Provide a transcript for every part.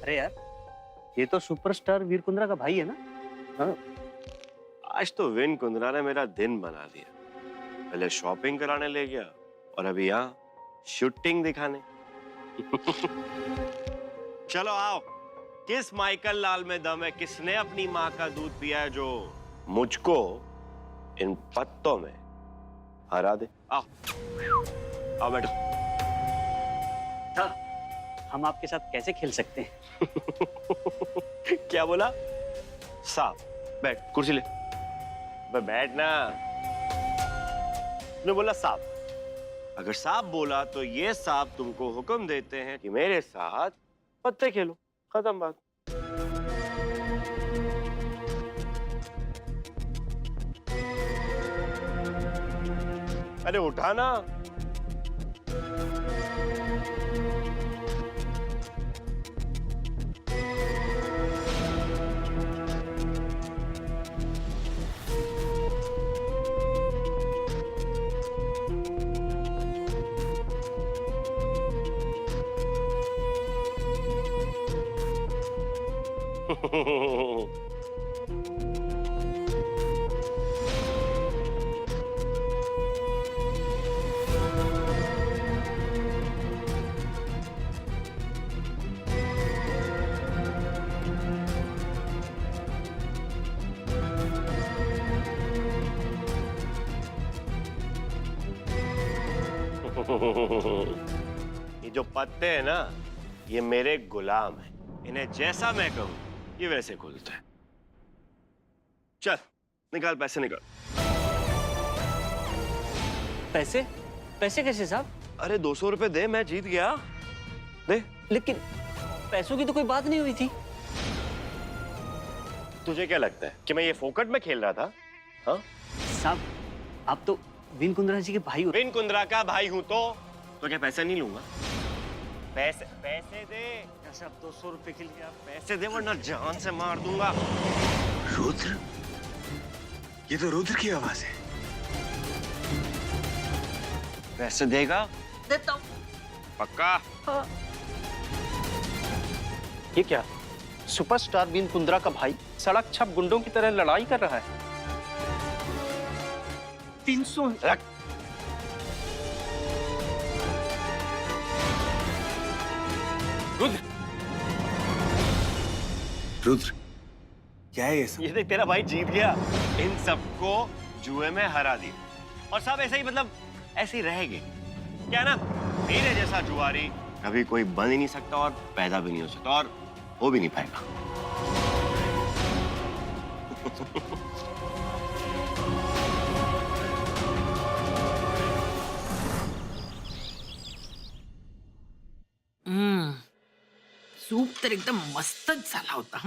अरे यार, ये तो सुपरस्टार वीर कुंद्रा का भाई है ना? हाँ। आज तो विन कुंद्रा ने मेरा दिन बना दिया। पहले शॉपिंग कराने ले गया और अभी यहाँ शूटिंग दिखाने। चलो आओ, किस माइकल लाल में दम है? किसने अपनी माँ का दूध पिया है जो मुझको इन पत्तों में हरा दे? आओ आओ बैठो। सर, हम आपके साथ कैसे खेल सकते हैं? क्या बोला? सांप? बैठ, कुर्सी ले। बैठ ना। ने बोला सांप। अगर सांप बोला तो ये सांप तुमको हुक्म देते हैं कि मेरे साथ पत्ते खेलो। खत्म बात। अरे उठा ना। ये जो पत्ते हैं ना, ये मेरे गुलाम हैं। इन्हें जैसा मैं कहूं ये वैसे खुलता है। चल निकाल पैसे, निकाल। पैसे? पैसे कैसे साहब? अरे 200 रुपए दे, मैं जीत गया। दे। लेकिन पैसों की तो कोई बात नहीं हुई थी। तुझे क्या लगता है कि मैं ये फोकट में खेल रहा था? हाँ साहब, आप तो विन कुंद्रा जी के भाई हो। विन कुंद्रा का भाई हूं तो क्या पैसे नहीं लूंगा? पैसे पैसे दे। ऐसे आप 200 रुपए के लिए आप पैसे दे वरना जान से मार दूंगा। रुद्र, ये तो रुद्र की आवाज है। पैसे देगा? देता हूँ। पक्का? हाँ। ये क्या? सुपरस्टार विन कुंद्रा का भाई सड़क छप गुंडों की तरह लड़ाई कर रहा है। 300 रख। रुद्र, रुद्र, क्या है ये सब? ये देख, तेरा भाई जीत गया। इन सबको जुए में हरा दिया और सब ऐसे ही, मतलब ऐसे ही रहेंगे। क्या ना, मेरे जैसा जुआरी कभी कोई बन ही नहीं सकता और पैदा भी नहीं हो सकता और हो भी नहीं पाएगा। सूप तर एकदम मस्तच झाला होता.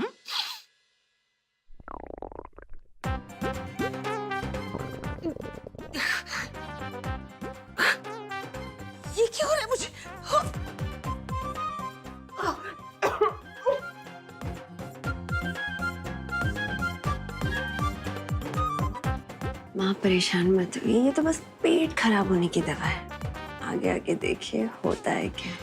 ये क्या हो रहा है मुझे? माँ परेशान मत हुई, ये तो बस पेट खराब होने की दवा है. आगे आगे देखिए होता है क्या.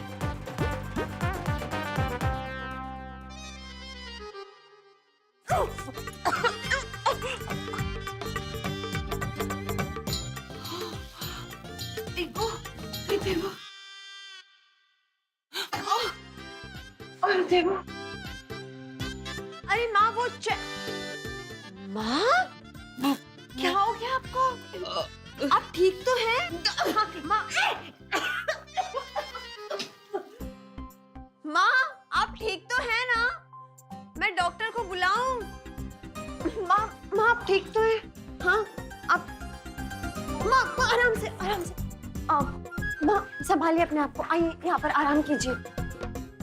अरे माँ वो माँ क्या हो गया आपको? आप ठीक तो हैं? माँ माँ आप ठीक तो हैं ना? मैं डॉक्टर को बुलाऊं? माँ माँ आप ठीक तो हैं? हाँ आप माँ आराम से माँ संभालिए अपने आप को. आइए यहाँ पर आराम कीजिए.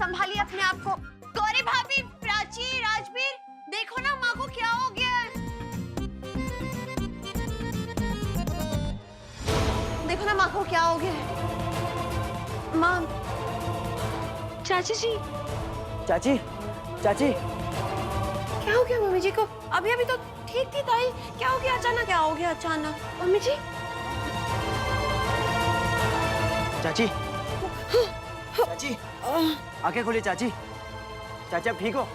संभालिए अपने आप को. गौरी भाभी, प्राची, राजवीर, देखो ना माँ को क्या हो गया है. देखो ना माँ को क्या हो गया है. माँ. चाची जी. चाची, चाची. क्या हो गया मम्मी जी को? अभी अभी तो ठीक थी ताई. क्या हो गया अचानक? क्या हो गया अचानक मम्मी जी? चाची, चाची, आंखें खोलिए चाची. चाचा ठीक हो?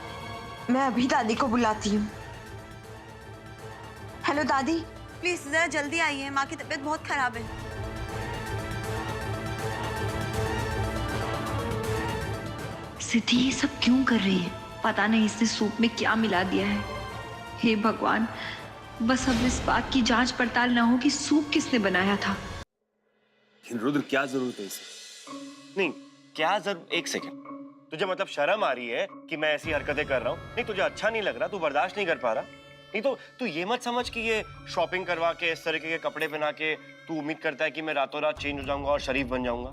मैं अभी दादी को बुलाती हूँ। हेलो दादी, प्लीज जरा जल्दी आइए, माँ की तबीयत बहुत खराब है। सिद्धि ये सब क्यों कर रही है? पता नहीं इसने सूप में क्या मिला दिया है। हे भगवान, बस अब इस बात की जांच पड़ताल ना हो कि सूप किसने बनाया था। रुद्र क्या जरूरत है इसे? नहीं, क्या जरूर, एक सेकंड, तुझे मतलब शर्म आ रही है कि मैं ऐसी हरकतें कर रहा हूँ? नहीं, तुझे अच्छा नहीं लग रहा, तू बर्दाश्त नहीं कर पा रहा? नहीं तो तू ये मत समझ कि ये शॉपिंग करवा के इस तरीके के कपड़े पहना के तू उम्मीद करता है कि मैं रातों रात चेंज हो जाऊंगा और शरीफ बन जाऊंगा।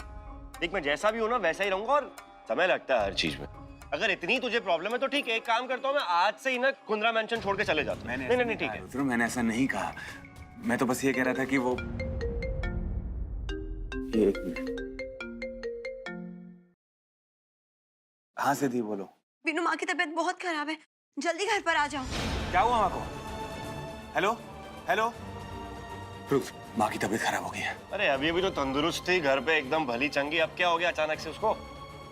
देख, मैं जैसा भी हूं ना वैसा ही रहूंगा, और समय लगता है हर चीज में। अगर इतनी तुझे प्रॉब्लम है तो ठीक है, एक काम करता हूँ, मैं आज से ही ना कुंद्रा मेंशन छोड़ के चले जाता हूँ। नहीं, ठीक है रुद्र, मैंने ऐसा नहीं कहा। मैं तो बस ये कह रहा था कि वो ये एक मिनट। हाँ सिद्धि बोलो। बीनू, माँ की तबीयत बहुत खराब है, जल्दी घर पर आ जाओ। क्या हुआ माँ को? Hello hello. रुद्र, माँ की तबीयत खराब हो गई है। अरे अभी तो तंदुरुस्त थी, घर पे एकदम भली चंगी, अब क्या हो गया अचानक से उसको?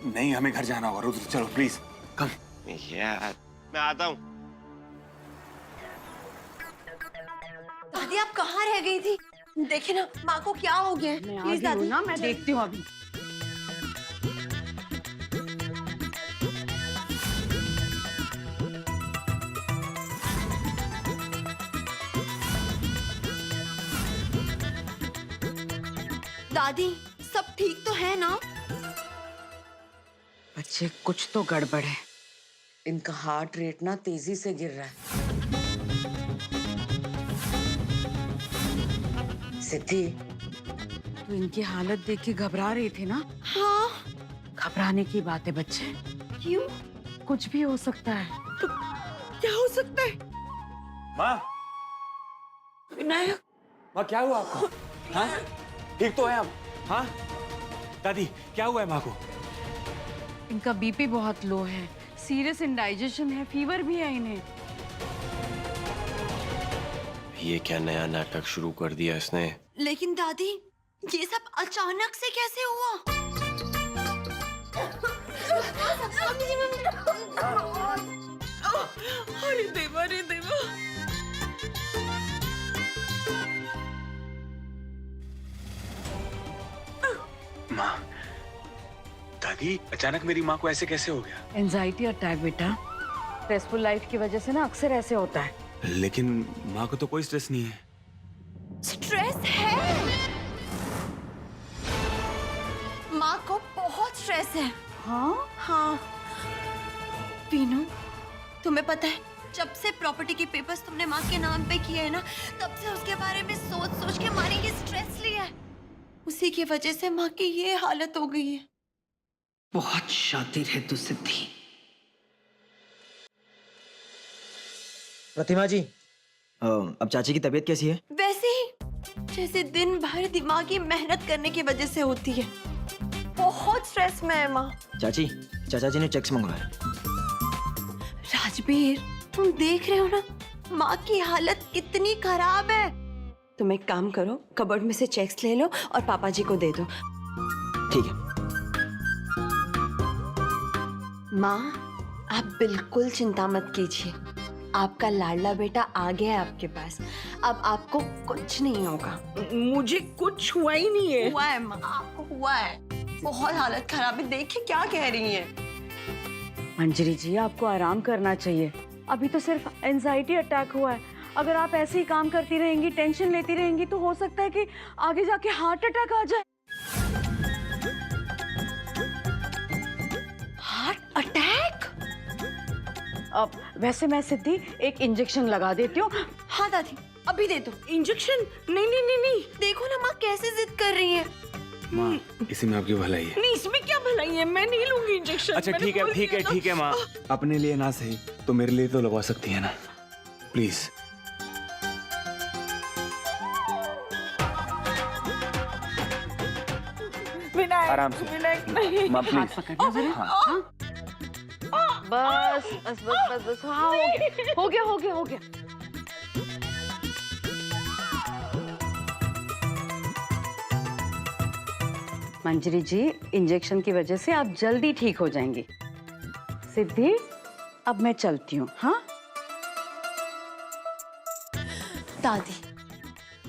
नहीं, हमें घर जाना होगा। रुद्र चलो प्लीज, कम। यार मैं आता हूँ। दादी, आप कहाँ रह गई थी? देखिए ना, माँ को क्या हो गया है। प्लीज दादी, ना मैं देखती हूँ अभी। दादी सब ठीक तो है ना? बच्चे कुछ तो गड़बड़ है। इनका हार्ट रेट ना तेजी से गिर रहा है। सिद्धि, तू इनकी हालत देख के घबरा रही थी ना? हाँ। घबराने की बात है बच्चे। क्यों? कुछ भी हो सकता है। तो क्या हो सकता है? माँ, विनायक, माँ क्या हुआ आपको? हाँ, ठीक तो है अब? हाँ दादी, क्या हुआ है माँ को? इनका बीपी बहुत लो है, सीरियस इंडाइजेशन है, फीवर भी है इन्हें। ये क्या नया नाटक शुरू कर दिया इसने? लेकिन दादी ये सब अचानक से कैसे हुआ? अरे देवा, अरे देवा। माँ, दादी अचानक मेरी माँ को ऐसे कैसे हो गया? एंजाइटी अटैक बेटा, स्ट्रेसफुल लाइफ की वजह से ना अक्सर ऐसे होता है। लेकिन माँ को तो कोई स्ट्रेस नहीं है। स्ट्रेस है, माँ को बहुत स्ट्रेस है। हाँ? हाँ पीनू, तुम्हें पता है जब से प्रॉपर्टी के पेपर्स तुमने माँ के नाम पे किए हैं ना, तब से उसके बारे में सोच सोच के माँ ने ये स्ट्रेस लिया है। उसी की वजह से माँ की ये हालत हो गई है। बहुत शातिर है तू सिद्धि। प्रतिमा जी, अब चाची की तबीयत कैसी है? वैसे ही जैसे दिन भर दिमागी मेहनत करने की वजह से होती है। बहुत स्ट्रेस में है माँ। चाची, चाचा जी ने चेक्स मंगवाए। राजबीर, तुम देख रहे हो ना माँ की हालत कितनी खराब है। तुम एक काम करो, कबर्ड में से चेक्स ले लो और पापा जी को दे दो। ठीक है। माँ, आप बिल्कुल चिंता मत कीजिए, आपका लाडला बेटा आ गया है आपके पास। अब आपको कुछ नहीं होगा। मुझे कुछ हुआ ही नहीं है। हुआ है माँ, आपको हुआ है। बहुत हालत खराब है, देखिए क्या कह रही हैं। मंजरी जी, आपको आराम करना चाहिए। अभी तो सिर्फ एंजाइटी अटैक हुआ है। अगर आप ऐसे ही काम करती रहेंगी, टेंशन लेती रहेंगी, तो हो सकता है कि आगे जाके हार्ट अटैक आ जाए। Heart attack? अब वैसे मैं सिद्धि एक इंजेक्शन लगा देती हूँ। हाँ दादी, अभी दे दो इंजेक्शन? नहीं नहीं नहीं नहीं। देखो ना माँ कैसे जिद कर रही है। माँ, इसी में आपकी भलाई है। नहीं, इसमें क्या भलाई है, मैं नहीं लूंगी इंजेक्शन। अच्छा ठीक है, ठीक है, ठीक है माँ, अपने लिए ना सही तो मेरे लिए तो लगवा सकती है ना, प्लीज। आराम से माँ, प्लीज। हाथ पकड़ना जरा। हाँ। बस बस बस बस बस। हाँ, हो गया हो गया हो गया। मंजरी जी, इंजेक्शन की वजह से आप जल्दी ठीक हो जाएंगी। सिद्धि, अब मैं चलती हूँ। हाँ दादी,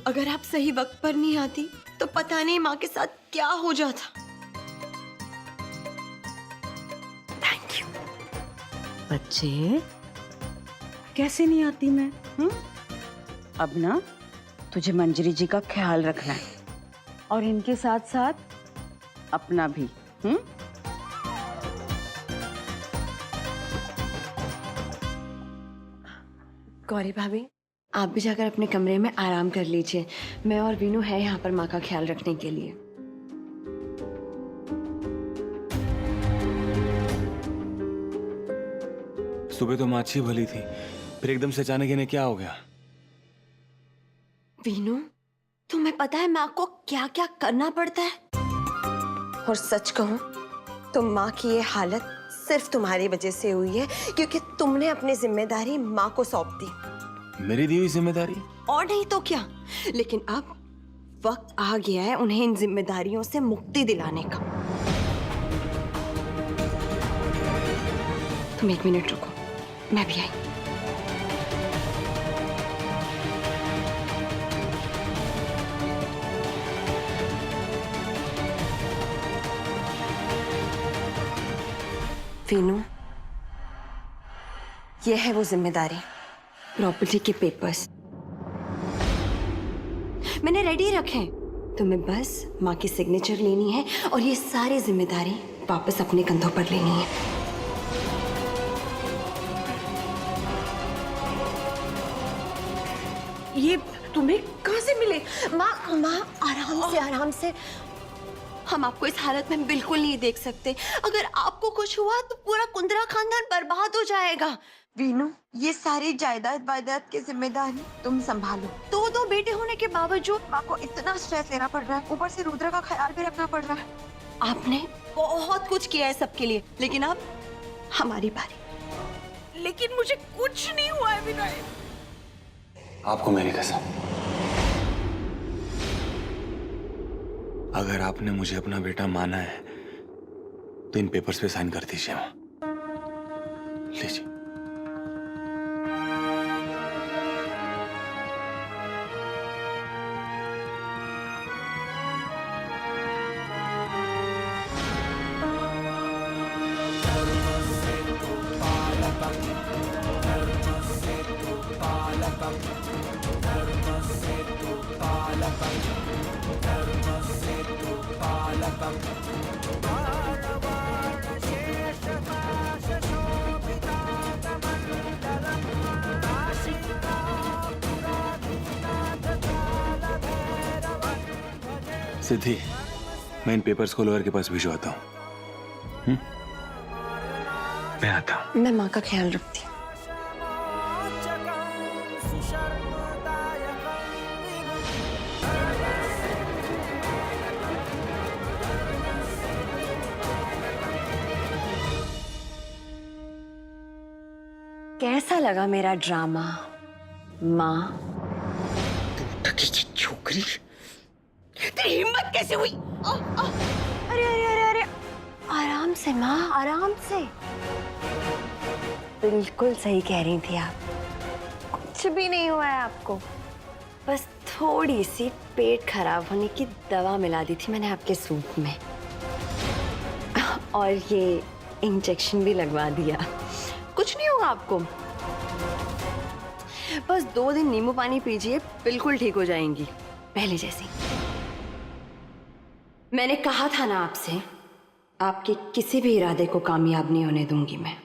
अगर आप सही वक्त पर नहीं आती तो पता नहीं माँ के साथ क्या हो जाता। Thank you. बच्चे, कैसे नहीं आती मैं? अब ना तुझे मंजरी जी का ख्याल रखना है और इनके साथ साथ अपना भी। गौरी भाभी, आप भी जाकर अपने कमरे में आराम कर लीजिए। मैं और वीनू है यहाँ पर माँ का ख्याल रखने के लिए। सुबह तो माँ अच्छी भली थी, फिर एकदम से अचानक इन्हें क्या हो गया? वीनू, तुम्हें पता है माँ को क्या क्या करना पड़ता है? और सच कहूं तो माँ की ये हालत सिर्फ तुम्हारी वजह से हुई है, क्योंकि तुमने अपनी जिम्मेदारी माँ को सौंप दी। मेरी दी हुई जिम्मेदारी? और नहीं तो क्या, लेकिन अब वक्त आ गया है उन्हें इन जिम्मेदारियों से मुक्ति दिलाने का। तुम 1 मिनट रुको, मैं भी आई। वीनू, ये है वो जिम्मेदारी, प्रॉपर्टी के पेपर्स मैंने रेडी रखे हैं। तुम्हें बस माँ की सिग्नेचर लेनी है और ये सारी जिम्मेदारी वापस अपने कंधों पर लेनी है। ये तुम्हें कहाँ से मिले? माँ माँ, आराम से। हम आपको इस हालत में बिल्कुल नहीं देख सकते। अगर आपको कुछ हुआ तो पूरा कुंद्रा खानदान बर्बाद हो जाएगा। वीनू, ये सारी जायदाद वायदाद की जिम्मेदारी तुम संभालो। 2 बेटे होने के बावजूद माँ को इतना स्ट्रेस लेना पड़ रहा है, ऊपर से रुद्र का ख्याल भी रखना पड़ रहा है। आपने बहुत कुछ किया है सबके लिए, लेकिन अब हमारी बारी। लेकिन मुझे कुछ नहीं हुआ है विनय। आपको मेरी कसम, अगर आपने मुझे अपना बेटा माना है तो इन पेपर्स पे साइन कर दीजिए माँ। लीजिए। सिद्धि, मैं इन पेपर्स को लॉयर के पास भिजवाता हूँ। मैं आता हूँ। मैं माँ का ख्याल रखती हूँ। कैसा लगा मेरा ड्रामा माँ? टकी की छोकरी, तेरी हिम्मत कैसे हुई? अरे अरे अरे अरे, आराम से माँ, आराम से। बिल्कुल सही कह रही थी आप, कुछ भी नहीं हुआ है आपको। बस थोड़ी सी पेट खराब होने की दवा मिला दी थी मैंने आपके सूप में, और ये इंजेक्शन भी लगवा दिया। कुछ नहीं होगा आपको, बस 2 दिन नींबू पानी पीजिए, बिल्कुल ठीक हो जाएंगी पहले जैसी। मैंने कहा था ना आपसे, आपके किसी भी इरादे को कामयाब नहीं होने दूंगी मैं।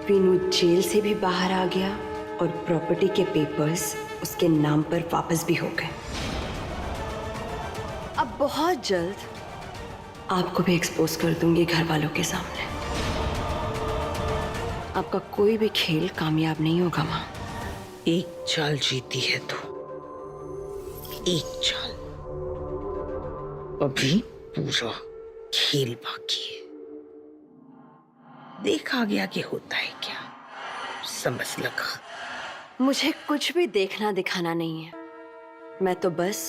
वीनू जेल से भी बाहर आ गया और प्रॉपर्टी के पेपर्स उसके नाम पर वापस भी हो गए। अब बहुत जल्द आपको भी एक्सपोज कर दूंगी घर वालों के सामने। आपका कोई भी खेल कामयाब नहीं होगा माँ। एक चाल जीती है तू, एक चाल। अभी पूरा खेल बाकी है, देखा गया कि होता है क्या, समझ लगा। मुझे कुछ भी देखना दिखाना नहीं है, मैं तो बस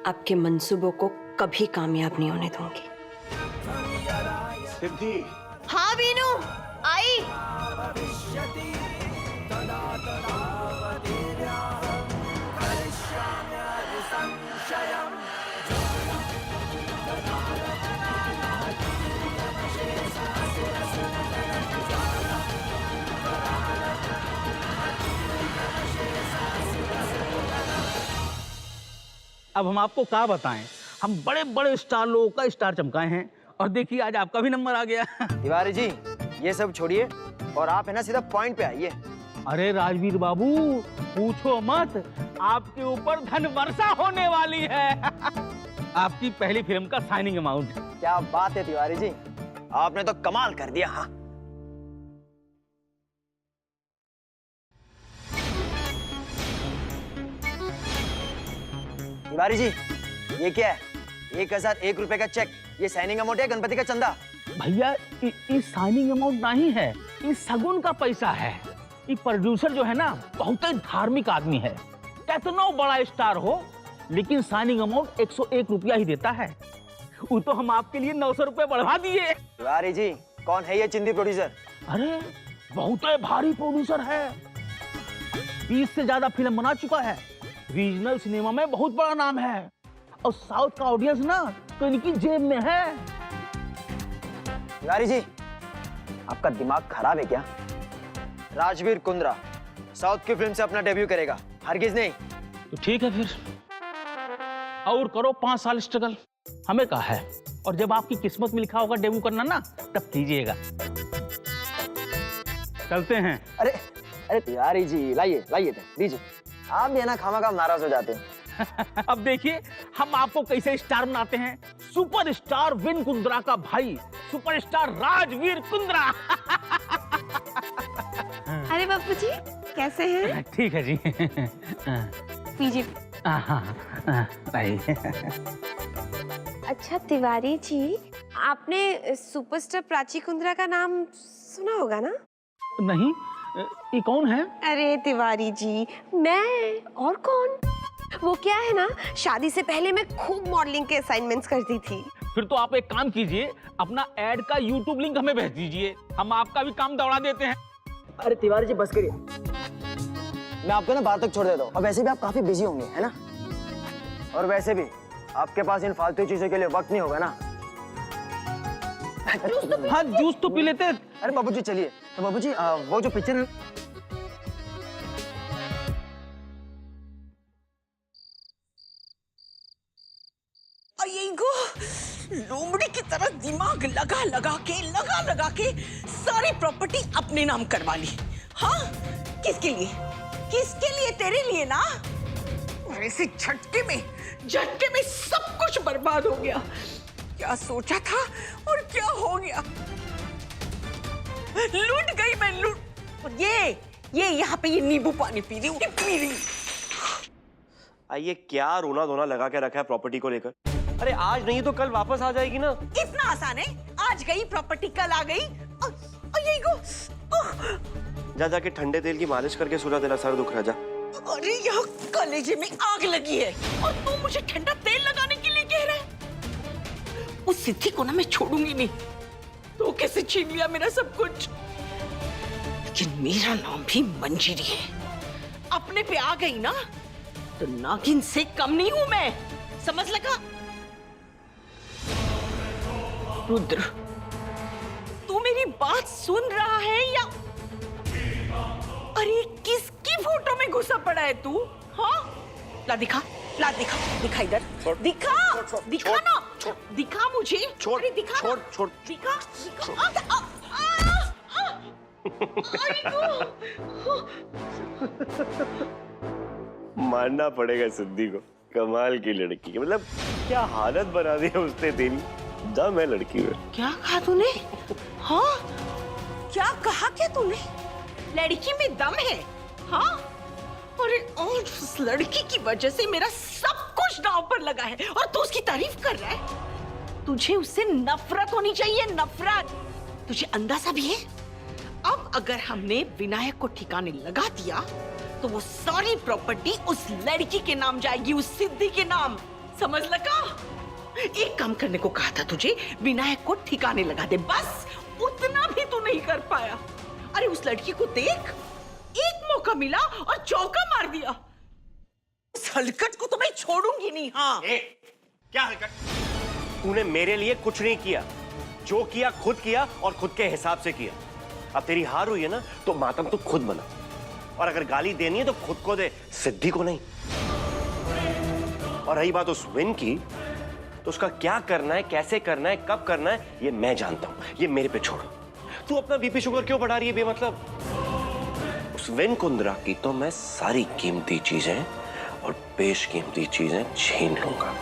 आपके मंसूबों को कभी कामयाब नहीं होने दूंगी। सिद्धि, हाँ वीनू, आई। अब हम आपको क्या बताएं, हम बड़े बड़े स्टार लोगों का स्टार चमकाए हैं और देखिए आज आपका भी नंबर आ गया। तिवारी जी ये सब छोड़िए और आप है ना सीधा पॉइंट पे आइए। अरे राजवीर बाबू पूछो मत, आपके ऊपर धन वर्षा होने वाली है। आपकी पहली फिल्म का साइनिंग अमाउंट। क्या बात है तिवारी जी, आपने तो कमाल कर दिया। हाँ तिवारी जी ये क्या है? 1001 रुपए का चेक, ये साइनिंग अमाउंट है गणपति का चंदा? भैया ये साइनिंग अमाउंट नहीं है, ये सगुन का पैसा है। ये प्रोड्यूसर जो है ना बहुत ही धार्मिक आदमी है, कितना बड़ा स्टार हो लेकिन साइनिंग अमाउंट 101 रुपया ही देता है। वो तो हम आपके लिए 900 रुपए बढ़ा दिए। तिवारी जी कौन है ये चिंदी प्रोड्यूसर? अरे बहुत ही भारी प्रोड्यूसर है, 20 से ज्यादा फिल्म बना चुका है, रीजनल सिनेमा में बहुत बड़ा नाम है और साउथ का ऑडियंस ना तो इनकी जेब में है। तिवारी जी आपका दिमाग खराब है क्या? राजवीर कुंद्रा साउथ की फिल्म से अपना डेब्यू करेगा, हरगिज नहीं। तो ठीक है फिर और करो 5 साल स्ट्रगल, हमें कहा है। और जब आपकी किस्मत में लिखा होगा डेब्यू करना ना तब कीजिएगा। चलते हैं। अरे अरे तिवारी जी लाइए लाइए दीजिए, आप भी है ना खामा नाराज हो जाते हैं। अब देखिए हम आपको कैसे स्टार बनाते हैं। सुपरस्टार विन कुंद्रा का भाई सुपरस्टार राजवीर कुंद्रा। अरे बापू जी कैसे हैं? ठीक है जी। पीजिए। अच्छा तिवारी जी आपने सुपरस्टार प्राची कुंद्रा का नाम सुना होगा ना? नहीं, ये कौन है? अरे तिवारी जी मैं और कौन? वो क्या है ना, शादी से पहले मैं खूब मॉडलिंग के असाइनमेंट्स करती थी। फिर तो आप एक काम कीजिए, अपना एड का यूट्यूब लिंक हमें भेज दीजिए, हम आपका भी काम दौड़ा देते हैं। अरे तिवारी जी बस करिए, मैं आपको ना बात तक छोड़ देता हूँ। और वैसे भी आप काफी बिजी होंगे है ना, और वैसे भी आपके पास इन फालतू चीजों के लिए वक्त नहीं होगा ना। हाँ जूस तो पी लेते। अरे बाबू जी चलिए। तो बाबू जी वो जो पिक्चर लोमड़ी की तरह दिमाग लगा लगा के सारी प्रॉपर्टी अपने नाम करवा ली। हाँ किसके लिए तेरे लिए ना। और ऐसे झटके में सब कुछ बर्बाद हो गया। क्या सोचा था और क्या हो गया। लूट गई मैं, लूट। और ये यहाँ पे ये नींबू पानी पी रही। आइए क्या रोना धोना लगा के रखा है प्रॉपर्टी को लेकर। अरे आज नहीं तो कल वापस आ जाएगी ना। इतना आसान है? आज गई प्रॉपर्टी कल आ गई। जा जाके ठंडे तेल की मालिश करके सुला, तेरा सर दुख रहा। जा। अरे यहाँ कलेजे में आग लगी है और तू मुझे ठंडा तेल लगाने के लिए कह रहा है। उस सिद्धि को ना मैं छोड़ूंगी नहीं। तो कैसे छीन लिया मेरा सब कुछ। लेकिन मेरा नाम भी मंजीरी है। अपने पे आ गई ना तो नागिन से कम नहीं हूं मैं, समझ लगा। रुद्र तू मेरी बात सुन रहा है या? अरे किसकी फोटो में घुसा पड़ा है तू? हाँ ला दिखा इधर। दिखा ना, दिखा मुझे। अरे दिखा, दिखा। मानना पड़ेगा सिद्धि को, कमाल की लड़की है। मतलब क्या हालत बना दी है उसने तेरी। दम है लड़की में। क्या कहा तूने? हाँ क्या कहा क्या तूने? लड़की में दम है? हाँ अरे और उस लड़की की वजह से मेरा सब कुछ दांव पर लगा है और तू उसकी तारीफ कर रहा है। तुझे उससे नफरत होनी चाहिए, नफरत। तुझे अंदाजा भी है अब अगर हमने विनायक को ठिकाने लगा दिया तो वो सारी प्रॉपर्टी उस लड़की के नाम जाएगी, उस सिद्धि के नाम, समझ लगा। एक काम करने को कहा था तुझे, विनायक को ठिकाने लगा दे, बस उतना भी तूने नहीं कर पाया? अरे उस लड़की को देख, एक मौका मिला और चौका मार दिया। उस हलकट को तो मैं छोड़ूंगी नहीं। हाँ क्या हलकट? तूने मेरे लिए कुछ नहीं किया, जो किया खुद किया और खुद के हिसाब से किया। अब तेरी हार हुई है ना, तो मातम तू खुद बना, और अगर गाली देनी है तो खुद को दे, सिद्धि को नहीं। और रही बात उस विन की, तो उसका क्या करना है, कैसे करना है, कब करना है, ये मैं जानता हूं, ये मेरे पे छोड़ो। तू अपना बीपी शुगर क्यों बढ़ा रही है बेमतलब? उस विन कुंद्रा की तो मैं सारी कीमती चीजें और बेशकीमती चीजें छीन लूंगा।